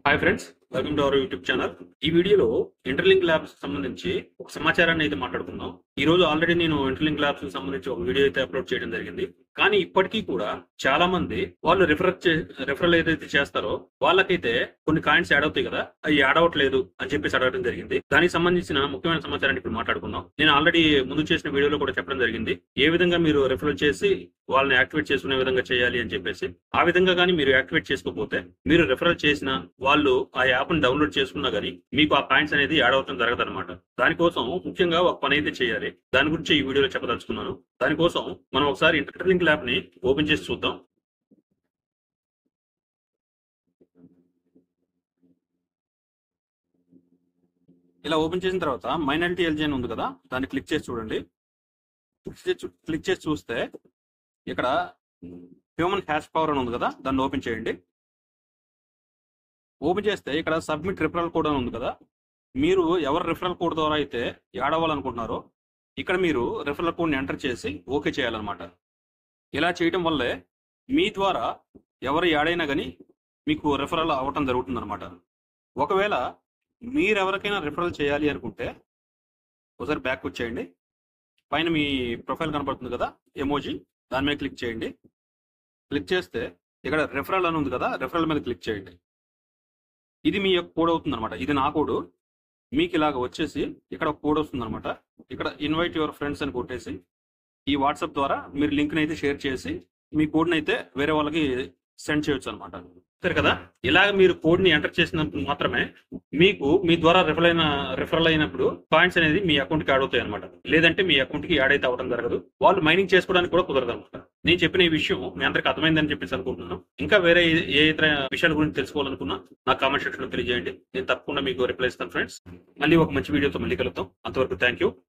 Hi friends, welcome to our YouTube channel. ఈ వీడియోలో interlink labs సంబంధించి ఒక సమాచారాన్ని అయితే మాట్లాడుకుందాం. ఈ రోజు ఆల్రెడీ నేను ఇంటర్లింక్ ల్యాబ్స్ సంబంధించి ఒక వీడియో అయితే అప్లోడ్ చేయడం జరిగింది. కానీ ఇప్పటికీ కూడా చాలా మంది వాళ్ళు రిఫరల్ ఏదైతే చేస్తారో వాళ్ళకైతే కొన్ని కాయిన్స్ యాడ్ అవుతాయి కదా, అవి యాడ్ అవ్వట్లేదు అని చెప్పేసి అడగడం జరిగింది. దానికి సంబంధించిన ముఖ్యమైన సమాచారాన్ని ఇప్పుడు మాట్లాడుకుందాం. నేను ఆల్రెడీ ముందు చేసిన వీడియోలో కూడా చెప్పడం జరిగింది ఏ విధంగా మీరు రిఫరల్ చేసి వాళ్ళని యాక్టివేట్ చేసుకునే విధంగా చేయాలి అని చెప్పేసి. ఆ విధంగా కానీ మీరు యాక్టివేట్ చేసుకోకపోతే, మీరు రిఫరల్ చేసిన వాళ్ళు ఆ యాప్ ని డౌన్లోడ్ చేసుకున్నా గానీ మీకు ఆ కాయిన్స్ అనేది యాడ్ అవడం జరగదు అనమాట. దానికోసం ముఖ్యంగా ఒక పని అయితే చేయాలి. దాని గురించి ఈ వీడియోలో చెప్పదలుచుకున్నాను. దానికోసం మనం ఒకసారి ఇంటర్లింక్ ల్యాబ్ ని ఓపెన్ చేసి చూద్దాం. ఇలా ఓపెన్ చేసిన తర్వాత మైనారిటీ ఎల్జీ అని ఉంది కదా, దాన్ని క్లిక్ చేసి చూడండి. క్లిక్ చేసి చూస్తే ఇక్కడ హ్యూమన్ హ్యాష్ పవర్ అని ఉంది కదా, దాన్ని ఓపెన్ చేయండి. ఓపెన్ చేస్తే ఇక్కడ సబ్మిట్ రిఫరల్ కోడ్ అని ఉంది కదా, మీరు ఎవరు రిఫరల్ కోడ్ ద్వారా అయితే యాడ్ అవ్వాలనుకుంటున్నారో ఇక్కడ మీరు రిఫరల్ కోడ్ని ఎంటర్ చేసి ఓకే చేయాలన్నమాట. ఇలా చేయడం వల్లే మీ ద్వారా ఎవరు యాడ్ అయినా కానీ మీకు రిఫరల్ అవ్వటం జరుగుతుంది అనమాట. ఒకవేళ మీరెవరికైనా రిఫరల్ చేయాలి అనుకుంటే ఒకసారి బ్యాక్ వచ్చేయండి. పైన మీ ప్రొఫైల్ కనపడుతుంది కదా ఎమోజీ, దాని మీద క్లిక్ చేయండి. క్లిక్ చేస్తే ఇక్కడ రిఫరల్ అని ఉంది కదా, రిఫరల్ మీద క్లిక్ చేయండి. ఇది మీ యొక్క కోడ్ అవుతుంది అనమాట. ఇది నా కోడ్. మీకు ఇలాగ వచ్చేసి ఇక్కడ ఒక కోడ్ వస్తుంది అనమాట. ఇక్కడ ఇన్వైట్ యువర్ ఫ్రెండ్స్ అని కొట్టేసి ఈ వాట్సాప్ ద్వారా మీరు లింక్ని అయితే షేర్ చేసి మీ కోడ్ని అయితే వేరే వాళ్ళకి సెండ్ చేయొచ్చు అనమాట. సరే కదా, ఇలాగ మీరు కోడ్ని ఎంటర్ చేసినప్పుడు మాత్రమే మీకు మీ ద్వారా రిఫరల్ అయినప్పుడు పాయింట్స్ అనేది మీ అకౌంట్కి యాడ్ అవుతాయి అనమాట. లేదంటే మీ అకౌంట్కి యాడ్ అయితే అవ్వడం జరగదు. వాళ్ళు మైనింగ్ చేసుకోవడానికి కూడా కుదరదు అనమాట. నేను చెప్పిన ఈ విషయం మీ అందరికి అర్థమైందని చెప్పేసి అనుకుంటున్నాను. ఇంకా వేరే ఏ ఇతర విషయాల గురించి తెలుసుకోవాలనుకున్నా నాకు కామెంట్ సెక్షన్ లో తెలియజేయండి. నేను తప్పకుండా మీకు రిప్లై ఇస్తాను ఫ్రెండ్స్. మళ్ళీ ఒక మంచి వీడియోతో మళ్ళీ కలుద్దాం. అంతవరకు థ్యాంక్ యూ.